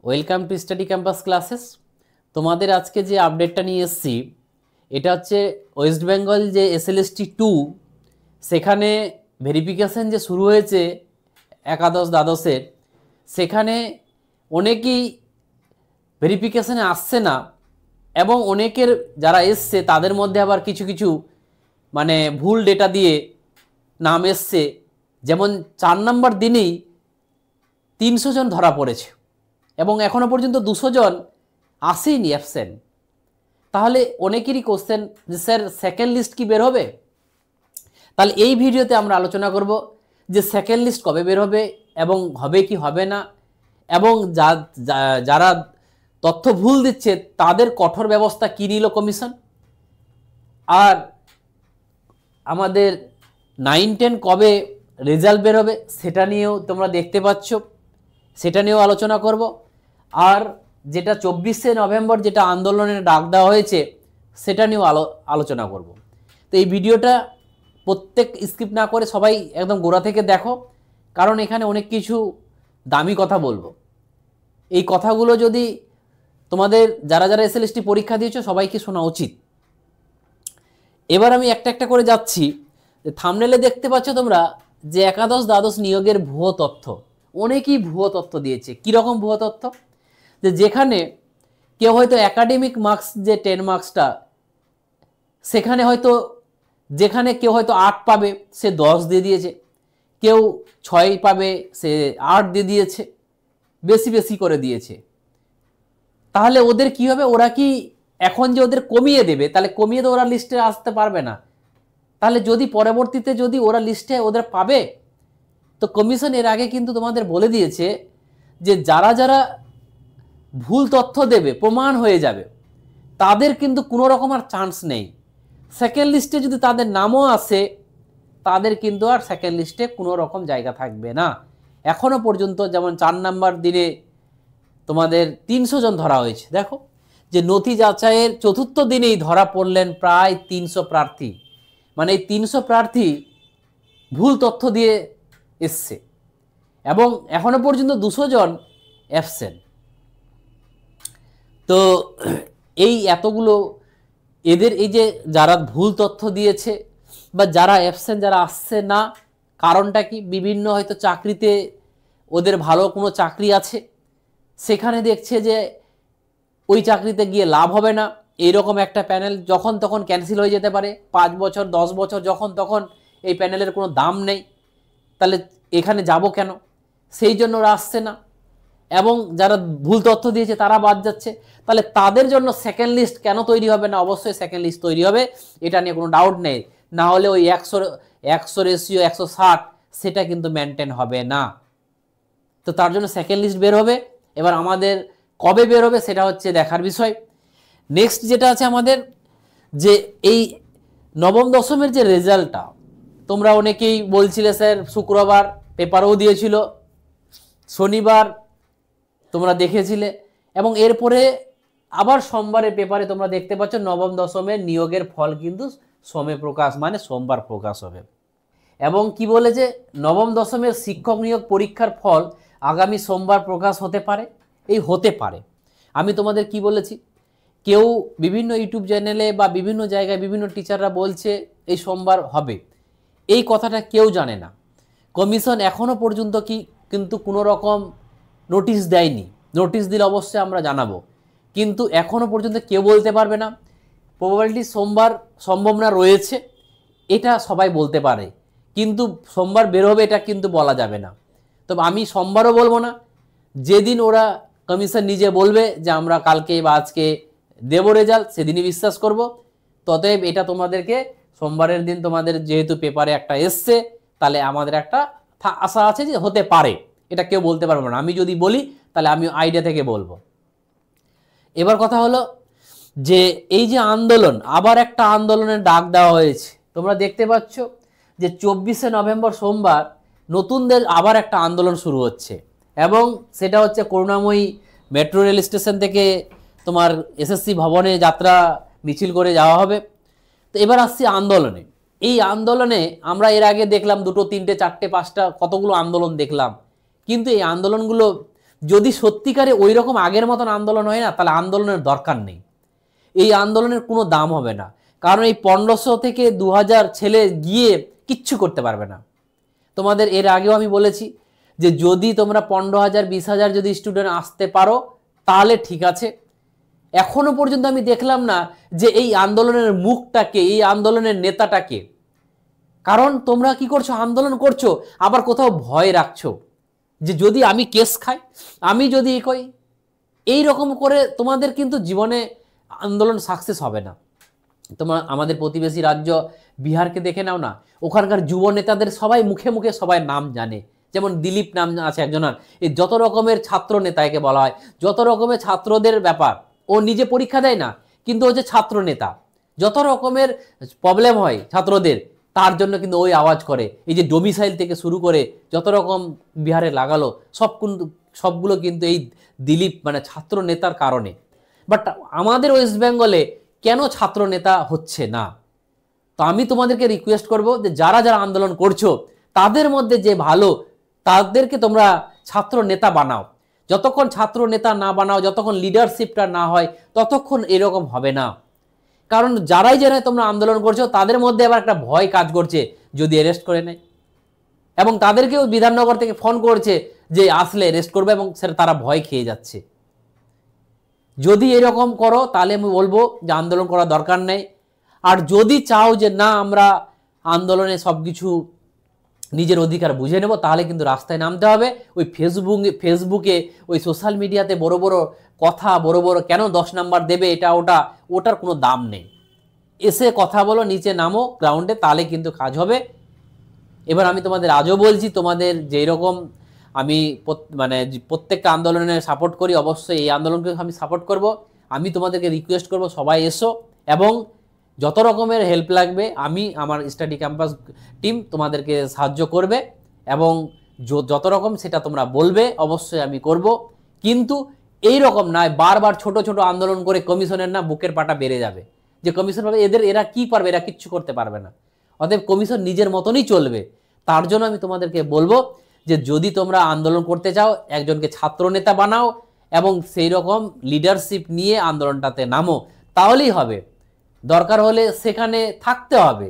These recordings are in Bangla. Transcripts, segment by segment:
Welcome to study campus classes. তোমাদের আজকে যে আপডেটটা নিয়ে এসেছি এটা হচ্ছে ওয়েস্ট বেঙ্গল যে SLST 2 সেখানে ভেরিফিকেশন যে শুরু হয়েছে একাদশ দ্বাদশের, সেখানে অনেকেই ভেরিফিকেশানে আসছে না এবং অনেকের যারা এসছে তাদের মধ্যে আবার কিছু কিছু মানে ভুল ডেটা দিয়ে নাম এসছে। যেমন 4 নম্বর দিনেই 300 জন ধরা পড়েছে এবং এখনও পর্যন্ত 200 জন আসেইনি অ্যাবসেন্ট। তাহলে অনেকেরই কোশ্চেন যে স্যার সেকেন্ড লিস্ট কি বের হবে? তাহলে এই ভিডিওতে আমরা আলোচনা করব যে সেকেন্ড লিস্ট কবে বের হবে এবং হবে কি হবে না, এবং যারা তথ্য ভুল দিচ্ছে তাদের কঠোর ব্যবস্থা কী নিল কমিশন, আর আমাদের 9-10 কবে রেজাল্ট বের হবে সেটা নিয়েও তোমরা দেখতে পাচ্ছ, সেটা নিয়েও আলোচনা করব। আর যেটা 24শে নভেম্বর যেটা আন্দোলনের ডাক দেওয়া হয়েছে সেটা নিয়েও আলোচনা করব। তো এই ভিডিওটা প্রত্যেক স্কিপ না করে সবাই একদম গোড়া থেকে দেখো, কারণ এখানে অনেক কিছু দামি কথা বলবো। এই কথাগুলো যদি তোমাদের যারা যারা SLST পরীক্ষা দিয়েছো সবাইকে শোনা উচিত। এবার আমি একটা একটা করে যাচ্ছি। থাম্বনেলে দেখতে পাচ্ছ তোমরা যে একাদশ দ্বাদশ নিয়োগের ভুয়ো তথ্য, অনেকেই ভুয়ো তথ্য দিয়েছে। কীরকম ভুয়ো তথ্য? যেখানে কেউ হয়তো একাডেমিক মার্কস যে 10 মার্কসটা, সেখানে হয়তো যেখানে কেউ হয়তো 8 পাবে সে 10 দিয়ে দিয়েছে, কেউ 6 পাবে সে 8 দিয়ে দিয়েছে, বেশি বেশি করে দিয়েছে। তাহলে ওদের কি হবে? ওরা কি এখন যে ওদের কমিয়ে দেবে, তাহলে কমিয়ে তো ওরা লিস্টে আসতে পারবে না। তাহলে যদি পরবর্তীতে যদি ওরা লিস্টে ওদের পাবে, তো কমিশন এর আগে কিন্তু তোমাদের বলে দিয়েছে যে যারা যারা ভুল তথ্য দেবে প্রমাণ হয়ে যাবে তাদের কিন্তু কোনো রকম আর চান্স নেই। সেকেন্ড লিস্টে যদি তাদের নামও আসে তাদের কিন্তু আর সেকেন্ড লিস্টে কোনো রকম জায়গা থাকবে না। এখনও পর্যন্ত যেমন 4 নম্বর দিনে তোমাদের 300 জন ধরা হয়েছে। দেখো যে নথি যাচাইয়ের 4র্থ দিনেই ধরা পড়লেন প্রায় 300 প্রার্থী, মানে এই 300 প্রার্থী ভুল তথ্য দিয়ে এসছে এবং এখনো পর্যন্ত 200 জন অ্যাবসেন্ট। তো এই এতগুলো এদের এই যে যারা ভুল তথ্য দিয়েছে বা যারা অ্যাবসেন্ট যারা আসছে না, কারণটা কি? বিভিন্ন হয়তো চাকরিতে ওদের ভালো কোনো চাকরি আছে, সেখানে দেখছে যে ওই চাকরিতে গিয়ে লাভ হবে না, এইরকম একটা প্যানেল যখন তখন ক্যান্সেল হয়ে যেতে পারে। 5 বছর 10 বছর যখন তখন এই প্যানেলের কোনো দাম নেই, তাহলে এখানে যাব কেন? সেই জন্য ওরা আসছে না। এবং যারা ভুল তথ্য দিয়েছে তারা বাদ যাচ্ছে। তাহলে তাদের জন্য সেকেন্ড লিস্ট কেন তৈরি হবে না? অবশ্যই সেকেন্ড লিস্ট তৈরি হবে, এটা নিয়ে কোনো ডাউট নেই। না হলে ওই 100 রেশিও 160 সেটা কিন্তু মেনটেন হবে না। তো তার জন্য সেকেন্ড লিস্ট বের হবে। এবার আমাদের কবে বের হবে সেটা হচ্ছে দেখার বিষয়। নেক্সট যেটা আছে আমাদের, যে এই নবম দশমের যে রেজাল্টটা, তোমরা অনেকেই বলছিলে স্যার শুক্রবার পেপারও দিয়েছিল, শনিবার তোমরা দেখেছিলে, এবং এরপরে আবার সোমবারের পেপারে তোমরা দেখতে পাচ্ছ নবম দশমের নিয়োগের ফল কিন্তু সোমে প্রকাশ, মানে সোমবার প্রকাশ হবে। এবং কি বলেছে? নবম দশমের শিক্ষক নিয়োগ পরীক্ষার ফল আগামী সোমবার প্রকাশ হতে পারে। এই হতে পারে আমি তোমাদের কি বলেছি? কেউ বিভিন্ন ইউটিউব চ্যানেলে বা বিভিন্ন জায়গায় বিভিন্ন টিচাররা বলছে এই সোমবার হবে, এই কথাটা কেউ জানে না। কমিশন এখনও পর্যন্ত কিন্তু কোনো রকম নোটিশ দেয়নি। নোটিশ দিলে অবশ্যই আমরা জানাবো, কিন্তু এখনও পর্যন্ত কেউ বলতে পারবে না। প্রবাবিলিটি সোমবার সম্ভাবনা রয়েছে, এটা সবাই বলতে পারে, কিন্তু সোমবার বের হবে এটা কিন্তু বলা যাবে না। তবে আমি সোমবারও বলবো না, যেদিন ওরা কমিশন নিজে বলবে যে আমরা কালকে বা আজকে দেব রেজাল্ট, সেদিনই বিশ্বাস করব। ততএব এটা তোমাদেরকে সোমবারের দিন তোমাদের যেহেতু পেপারে একটা এসছে, তাহলে আমাদের একটা আশা আছে যে হতে পারে, এটা কেউ বলতে পারবে না। আমি যদি বলি তাহলে আমি আইডিয়া থেকে বলবো। এবার কথা হলো যে এই যে আন্দোলন, আবার একটা আন্দোলনের ডাক দেওয়া হয়েছে। তোমরা দেখতে পাচ্ছ যে 24শে নভেম্বর সোমবার নতুনদের আবার একটা আন্দোলন শুরু হচ্ছে, এবং সেটা হচ্ছে করুণাময়ী মেট্রো রেল স্টেশন থেকে তোমার SSC ভবনে যাত্রা মিছিল করে যাওয়া হবে। তো এবার আসছি আন্দোলনে। এই আন্দোলনে আমরা এর আগে দেখলাম 2, 3, 4, 5টা কতগুলো আন্দোলন দেখলাম, কিন্তু এই আন্দোলনগুলো যদি সত্যিকারে ওই রকম আগের মতন আন্দোলন হয় না, তাহলে আন্দোলনের দরকার নেই, এই আন্দোলনের কোনো দাম হবে না। কারণ এই 1500 থেকে 2000 ছেলে গিয়ে কিচ্ছু করতে পারবে না। তোমাদের এর আগেও আমি বলেছি যে যদি তোমরা 15,000 20,000 যদি স্টুডেন্ট আসতে পারো তাহলে ঠিক আছে। এখনো পর্যন্ত আমি দেখলাম না যে এই আন্দোলনের মুখটাকে, এই আন্দোলনের নেতাটাকে। কারণ তোমরা কি করছো, আন্দোলন করছো আবার কোথাও ভয় রাখছো যে যদি আমি কেস খাই, আমি যদি কই, এই রকম করে তোমাদের কিন্তু জীবনে আন্দোলন সাকসেস হবে না। তোমার আমাদের প্রতিবেশী রাজ্য বিহারকে দেখে নাও না, ওখানকার যুব নেতাদের সবাই মুখে মুখে সবাই নাম জানে। যেমন দিলীপ নাম আছে একজনের, এই যত রকমের ছাত্র নেতা একে বলা হয়, যত রকমের ছাত্রদের ব্যাপার, ও নিজে পরীক্ষা দেয় না কিন্তু ও যে ছাত্র নেতা, যত রকমের প্রবলেম হয় ছাত্রদের তার জন্য কিন্তু ওই আওয়াজ করে। এই যে ডোমিসাইল থেকে শুরু করে যত রকম বিহারে লাগালো সবগুলো কিন্তু এই দিলীপ মানে ছাত্র নেতার কারণে। বাট আমাদের ওয়েস্ট বেঙ্গলে কেন ছাত্র নেতা হচ্ছে না? তো আমি তোমাদেরকে রিকোয়েস্ট করব যে যারা যারা আন্দোলন করছো তাদের মধ্যে যে ভালো তাদেরকে তোমরা ছাত্র নেতা বানাও। যতক্ষণ ছাত্র নেতা না বানাও, যতক্ষণ লিডারশিপটা না হয়, ততক্ষণ এরকম হবে না। কারণ যারাই তোমরা আন্দোলন করছো তাদের মধ্যে আবার একটা ভয় কাজ করছে যদি অ্যারেস্ট করে নেয়, এবং তাদেরকেও বিধাননগর থেকে ফোন করছে যে আসলে অ্যারেস্ট করবে, এবং সেটা তারা ভয় খেয়ে যাচ্ছে। যদি এরকম করো তাহলে আমি বলবো যে আন্দোলন করার দরকার নেই। আর যদি চাও যে না আমরা আন্দোলনে সব কিছু নিজের অধিকার বুঝে নেব, তাহলে কিন্তু রাস্তায় নামতে হবে। ওই ফেসবুকে ওই সোশ্যাল মিডিয়াতে বড় বড় কথা, বড় বড় কেন 10 নাম্বার দেবে এটা ওটার কোনো দাম নেই। এসে কথা বলো, নিচে নামো গ্রাউন্ডে, তাহলে কিন্তু কাজ হবে। এবার আমি তোমাদের আজও বলছি, তোমাদের যেই রকম আমি মানে প্রত্যেকটা আন্দোলনে সাপোর্ট করি, অবশ্যই এই আন্দোলনকে আমি সাপোর্ট করব। আমি তোমাদেরকে রিকোয়েস্ট করব সবাই এসো, এবং যত রকমের হেল্প লাগবে আমি আমার স্টাডি ক্যাম্পাস টিম তোমাদেরকে সাহায্য করবে, এবং যত রকম সেটা তোমরা বলবে অবশ্যই আমি করব। কিন্তু এই রকম নয় বারবার ছোট ছোট আন্দোলন করে কমিশনের না বুকের পাটা বেড়ে যাবে, যে কমিশন পাবে এরা কি পারবে, এরা কিচ্ছু করতে পারবে না। অতএব কমিশন নিজের মতনই চলবে। তার জন্য আমি তোমাদেরকে বলবো যে যদি তোমরা আন্দোলন করতে চাও একজনকে ছাত্র নেতা বানাও, এবং সেই রকম লিডারশিপ নিয়ে আন্দোলনটাতে নামো, তাহলেই হবে। দরকার হলে সেখানে থাকতে হবে।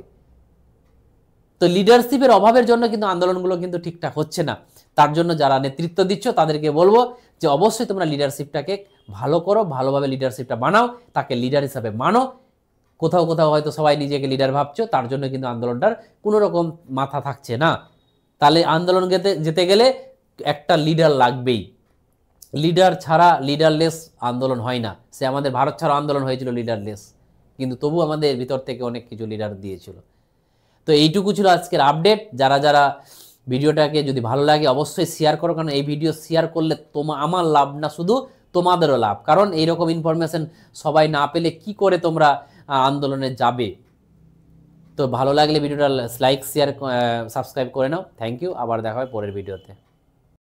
তো লিডারশিপের অভাবের জন্য কিন্তু আন্দোলনগুলো কিন্তু ঠিকঠাক হচ্ছে না। তার জন্য যারা নেতৃত্ব দিচ্ছ তাদেরকে বলবো যে অবশ্যই তোমরা লিডারশিপটাকে ভালো করো, ভালোভাবে লিডারশিপটা বানাও, তাকে লিডার হিসাবে মানো। কোথাও কোথাও হয়তো সবাই নিজেকে লিডার ভাবছো, তার জন্য কিন্তু আন্দোলনটার কোনো রকম মাথা থাকছে না। তাহলে আন্দোলন যেতে গেলে একটা লিডার লাগবেই। লিডার ছাড়া লিডারলেস আন্দোলন হয় না। সে আমাদের ভারত ছাড়া আন্দোলন হয়েছিল লিডারলেস, কিন্তু তবু আমাদের ভিতর থেকে অনেক কিছু লিডার দিয়েছিল। তো এইটুকু ছিল আজকের আপডেট। যারা যারা ভিডিওটাকে যদি ভালো লাগে অবশ্যই শেয়ার করো, কারণ এই ভিডিও শেয়ার করলে আমার লাভ না, শুধু তোমাদেরও লাভ। কারণ এইরকম ইনফরমেশন সবাই না পেলে কি করে তোমরা আন্দোলনে যাবে। তো ভালো লাগলে ভিডিওটা লাইক, শেয়ার, সাবস্ক্রাইব করে নাও। Thank you. আবার দেখা হবে পরের ভিডিওতে।